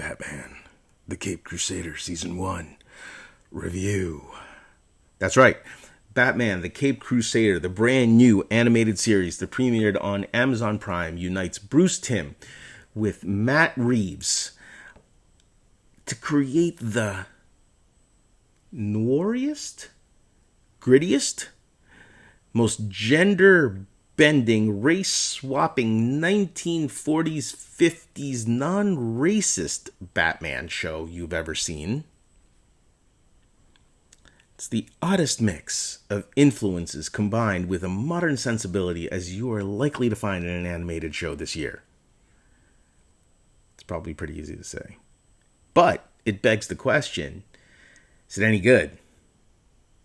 Batman, the Caped Crusader Season 1 review. That's right, Batman, the Caped Crusader, the brand new animated series that premiered on Amazon Prime, unites Bruce Timm with Matt Reeves to create the noiriest, grittiest, most gender-bending, race-swapping 1940s, 50s, non-racist Batman show you've ever seen. It's the oddest mix of influences combined with a modern sensibility as you are likely to find in an animated show this year. It's probably pretty easy to say. But it begs the question, is it any good?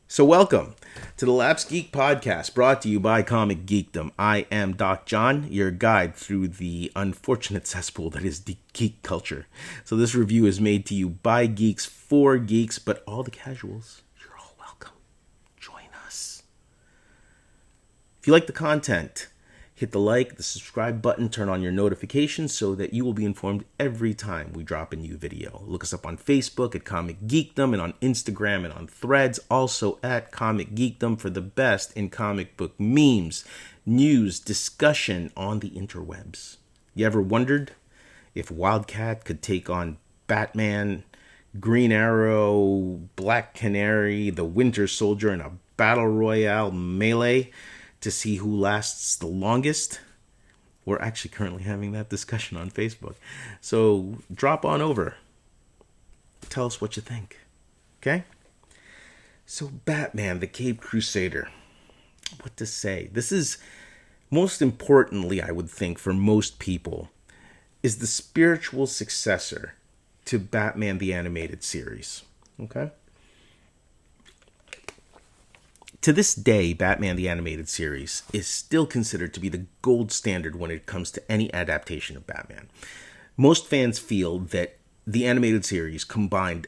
So welcome to the Lapsed Geek Podcast, brought to you by Comic Geekdom. I am Doc John, your guide through the unfortunate cesspool that is the geek culture. So this review is made to you by geeks, for geeks, but all the casuals, you're all welcome. Join us. If you like the content, hit the like, the subscribe button, turn on your notifications so that you will be informed every time we drop a new video. Look us up on Facebook at Comic Geekdom and on Instagram and on Threads, also at Comic Geekdom for the best in comic book memes, news, discussion on the interwebs. You ever wondered if Wildcat could take on Batman, Green Arrow, Black Canary, the Winter Soldier in a battle royale melee to see who lasts the longest? We're actually currently having that discussion on Facebook. So drop on over. Tell us what you think. Okay? So Batman, the Caped Crusader. What to say? This is, most importantly, I would think, for most people, is the spiritual successor to Batman the Animated Series. Okay? To this day, Batman the Animated Series is still considered to be the gold standard when it comes to any adaptation of Batman. Most fans feel that the animated series combined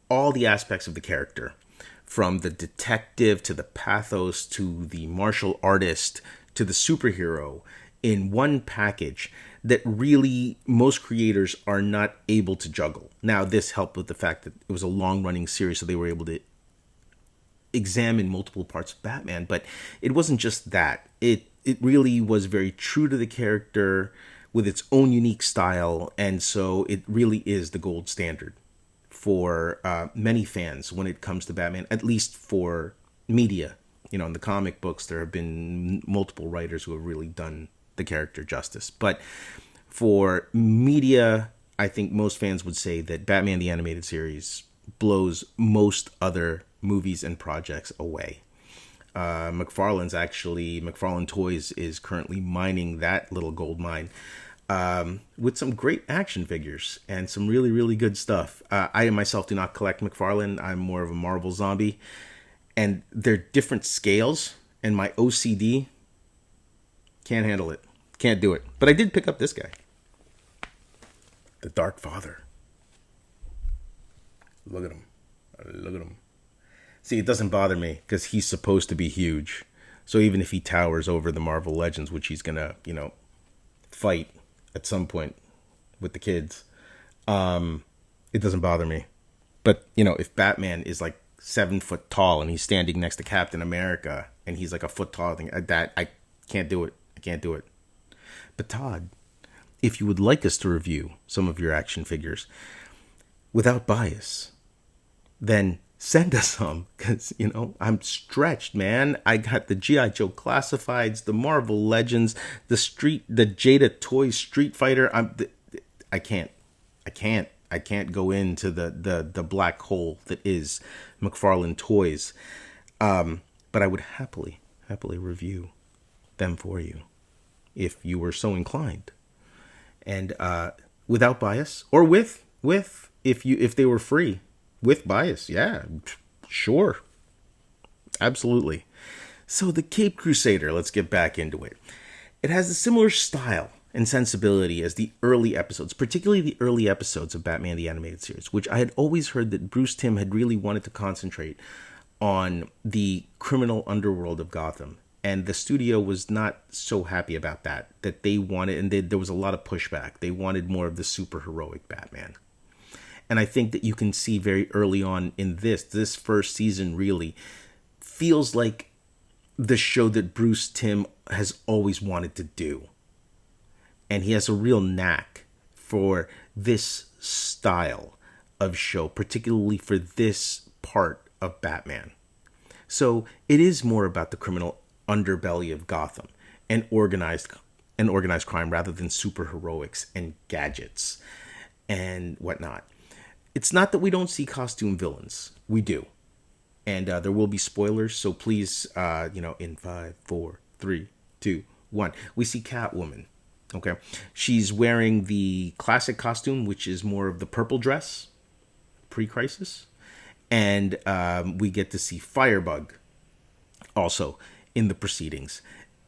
all the aspects of the character, from the detective to the pathos to the martial artist to the superhero, in one package that really most creators are not able to juggle. Now, this helped with the fact that it was a long-running series, so they were able to examine multiple parts of Batman, but it wasn't just that. It really was very true to the character with its own unique style, and so it really is the gold standard for many fans when it comes to Batman, at least for media. You know, in the comic books, there have been multiple writers who have really done the character justice, but for media, I think most fans would say that Batman the Animated Series blows most other movies and projects away. McFarlane Toys is currently mining that little gold mine with some great action figures and some really, really good stuff. I myself do not collect McFarlane. I'm more of a Marvel zombie, and they're different scales, and my OCD can't handle it. Can't do it. But I did pick up this guy, the Dark Father. Look at him. Look at him. See, it doesn't bother me because he's supposed to be huge. So even if he towers over the Marvel Legends, which he's going to, fight at some point with the kids, it doesn't bother me. But, if Batman is like 7 foot tall and he's standing next to Captain America and he's like a foot tall, I can't do it. I can't do it. But Todd, if you would like us to review some of your action figures without bias, then send us some, because, I'm stretched, man. I got the G.I. Joe Classifieds, the Marvel Legends, the Jada Toys Street Fighter. I can't go into the black hole that is McFarlane Toys. But I would happily review them for you if you were so inclined. And without bias, or with if they were free. With bias, yeah, sure. Absolutely. So the Caped Crusader, let's get back into it. It has a similar style and sensibility as the early episodes, particularly the early episodes of Batman the Animated Series, which I had always heard that Bruce Timm had really wanted to concentrate on the criminal underworld of Gotham. And the studio was not so happy about that they wanted, and there was a lot of pushback. They wanted more of the super heroic Batman. And I think that you can see very early on in this first season really feels like the show that Bruce Timm has always wanted to do. And he has a real knack for this style of show, particularly for this part of Batman. So it is more about the criminal underbelly of Gotham and organized crime rather than superheroics and gadgets and whatnot. It's not that we don't see costume villains. We do. And there will be spoilers, so please, in 5, 4, 3, 2, 1. We see Catwoman. Okay. She's wearing the classic costume, which is more of the purple dress, pre-crisis. And we get to see Firebug also in the proceedings.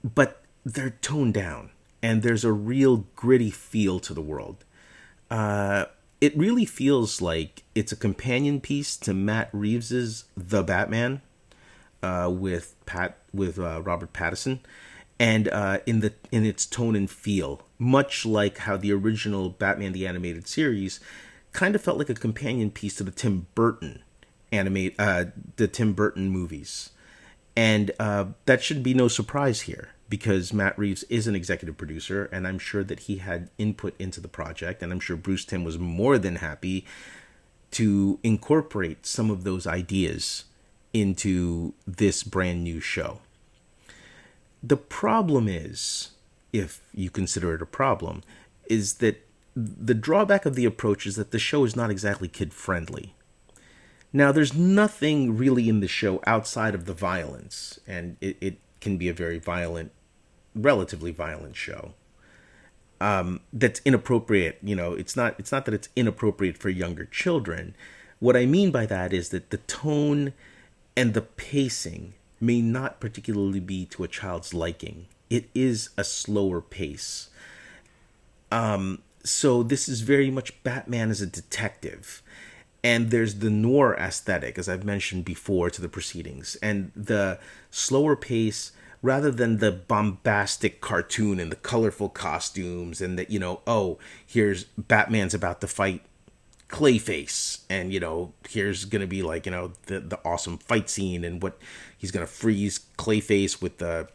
But they're toned down, and there's a real gritty feel to the world. It really feels like it's a companion piece to Matt Reeves's The Batman with Robert Pattinson, and in its tone and feel, much like how the original Batman the Animated Series kind of felt like a companion piece to the Tim Burton movies, and that should be no surprise here, because Matt Reeves is an executive producer, and I'm sure that he had input into the project, and I'm sure Bruce Timm was more than happy to incorporate some of those ideas into this brand new show. The problem is, if you consider it a problem, is that the drawback of the approach is that the show is not exactly kid-friendly. Now, there's nothing really in the show outside of the violence, and it can be a very violent, relatively violent show. That's inappropriate. It's not that it's inappropriate for younger children. What I mean by that is that the tone and the pacing may not particularly be to a child's liking. It is a slower pace. So this is very much Batman as a detective. And there's the noir aesthetic, as I've mentioned before, to the proceedings. And the slower pace, rather than the bombastic cartoon and the colorful costumes and that, here's Batman's about to fight Clayface. And, here's going to be like, the awesome fight scene and what he's going to freeze Clayface with the,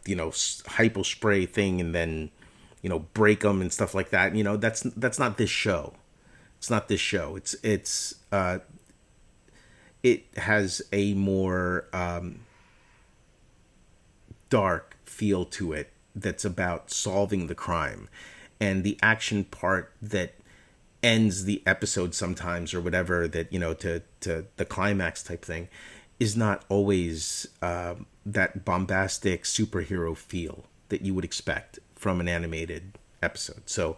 hypo spray thing and then, break him and stuff like that. That's not this show. It's not this show. It has a more dark feel to it that's about solving the crime, and the action part that ends the episode sometimes or whatever, that to the climax type thing, is not always that bombastic superhero feel that you would expect from an animated episode. So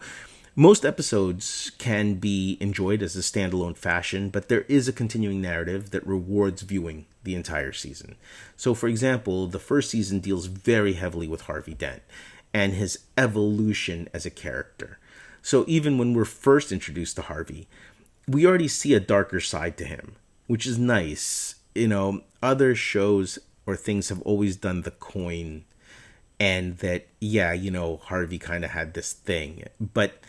most episodes can be enjoyed as a standalone fashion, but there is a continuing narrative that rewards viewing the entire season. So, for example, the first season deals very heavily with Harvey Dent and his evolution as a character. So even when we're first introduced to Harvey, we already see a darker side to him, which is nice. Other shows or things have always done the coin, and that, Harvey kind of had this thing, but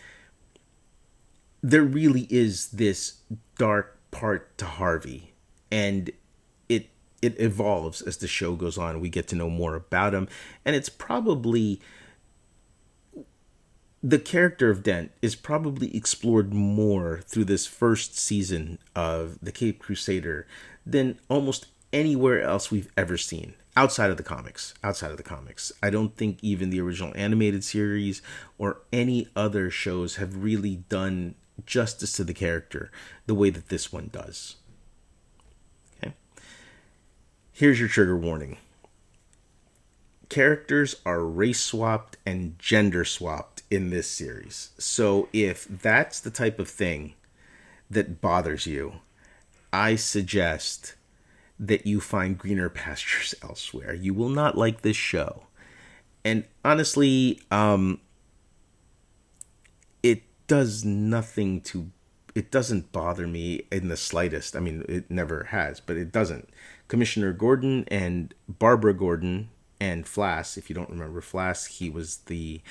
there really is this dark part to Harvey, and it evolves as the show goes on. We get to know more about him, and it's probably, the character of Dent is probably explored more through this first season of The Caped Crusader than almost anywhere else we've ever seen outside of the comics. I don't think even the original animated series or any other shows have really done justice to the character the way that this one does. Okay. Here's your trigger warning. Characters are race swapped and gender swapped in this series. So if that's the type of thing that bothers you, I suggest that you find greener pastures elsewhere. You will not like this show. And honestly, it doesn't bother me in the slightest. I mean, it never has, but it doesn't. Commissioner Gordon and Barbara Gordon and Flass, if you don't remember Flass, he was the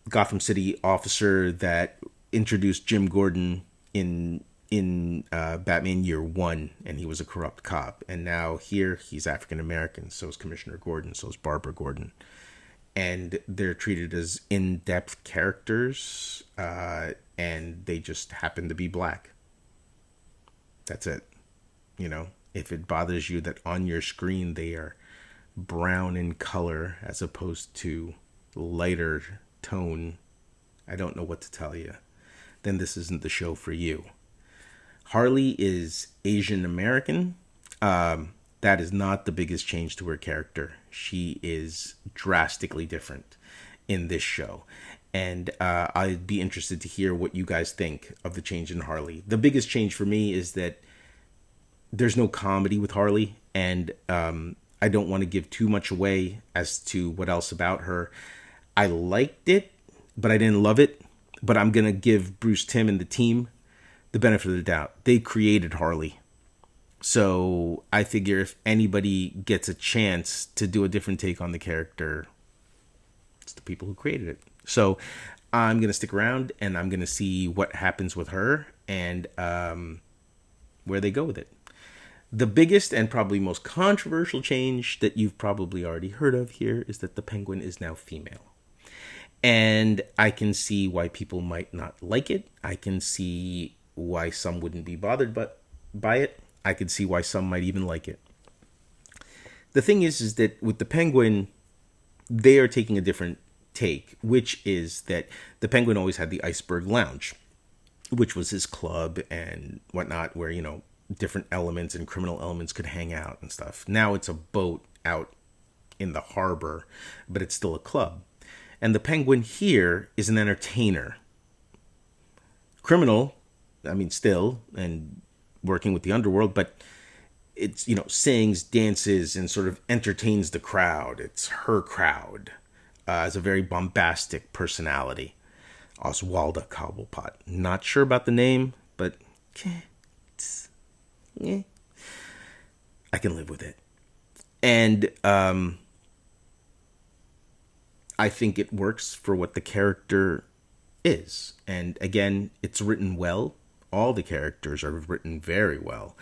Gotham City officer that introduced Jim Gordon in in Batman Year One, and he was a corrupt cop. And now here he's African American. So is Commissioner Gordon. So is Barbara Gordon. And they're treated as in-depth characters, and they just happen to be black. That's it. You know, if it bothers you that on your screen they are brown in color as opposed to lighter tone, I don't know what to tell you. Then this isn't the show for you. Harley is Asian American. That is not the biggest change to her character. She is drastically different in this show. And I'd be interested to hear what you guys think of the change in Harley. The biggest change for me is that there's no comedy with Harley. And I don't want to give too much away as to what else about her. I liked it, but I didn't love it. But I'm going to give Bruce Timm and the team the benefit of the doubt. They created Harley. So I figure if anybody gets a chance to do a different take on the character, it's the people who created it. So I'm going to stick around and I'm going to see what happens with her and where they go with it. The biggest and probably most controversial change that you've probably already heard of here is that the Penguin is now female. And I can see why people might not like it. I can see why some wouldn't be bothered by it. I could see why some might even like it. The thing is that with the Penguin, they are taking a different take, which is that the Penguin always had the Iceberg Lounge, which was his club and whatnot, where, you know, different elements and criminal elements could hang out and stuff. Now it's a boat out in the harbor, but it's still a club. And the Penguin here is an entertainer. Criminal, I mean, still, and working with the underworld, but it's, you know, sings, dances, and sort of entertains the crowd. It's her crowd. Has a very bombastic personality. Oswalda Cobblepot. Not sure about the name, but I can live with it. And I think it works for what the character is. And again, it's written well. All the characters are written very well.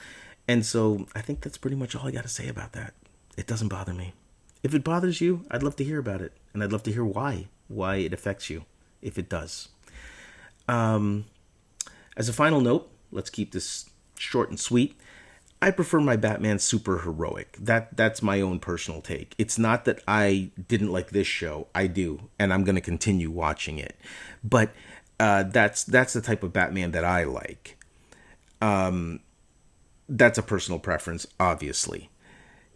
And so I think that's pretty much all I got to say about that. It doesn't bother me. If it bothers you, I'd love to hear about it. And I'd love to hear why it affects you, if it does. As a final note, let's keep this short and sweet. I prefer my Batman super heroic. That's my own personal take. It's not that I didn't like this show. I do, and I'm going to continue watching it. But that's the type of Batman that I like. That's a personal preference, obviously.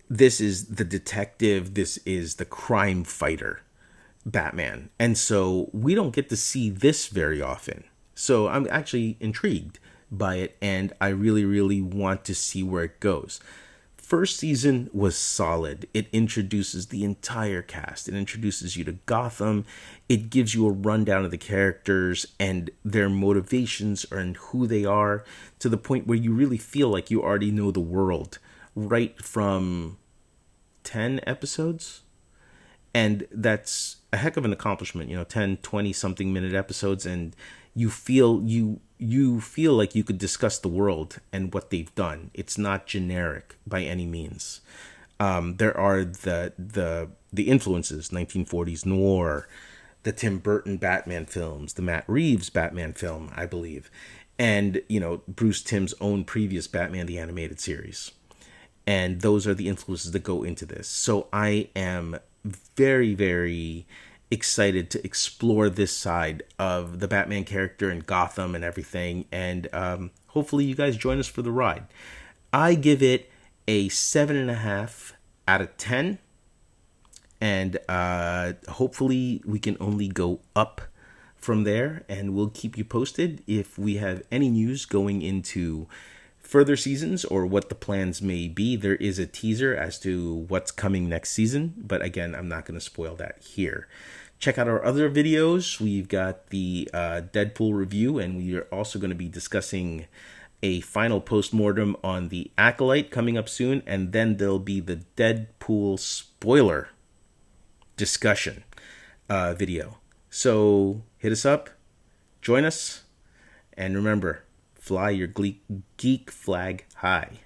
This is the detective. This is the crime fighter Batman. And so we don't get to see this very often. So I'm actually intrigued by it, and I really, really want to see where it goes. First season was solid. It introduces the entire cast. It introduces you to Gotham. It gives you a rundown of the characters and their motivations and who they are, to the point where you really feel like you already know the world right from 10 episodes. And that's a heck of an accomplishment, 10, 20 something minute episodes, and you feel like you could discuss the world and what they've done. It's not generic by any means. There are the influences, 1940s noir, the Tim Burton Batman films, the Matt Reeves Batman film, I believe, and Bruce Timm's own previous Batman the Animated Series. And those are the influences that go into this. So I am very, very excited to explore this side of the Batman character and Gotham and everything. And hopefully you guys join us for the ride. I give it a 7.5 out of 10. And hopefully we can only go up from there. And we'll keep you posted if we have any news going into further seasons or what the plans may be. There is a teaser as to what's coming next season, but again, I'm not going to spoil that here. Check out our other videos. We've got the Deadpool review, and we are also going to be discussing a final postmortem on the Acolyte coming up soon, and then there'll be the Deadpool spoiler discussion video. So hit us up, join us, and remember, Fly your geek flag high.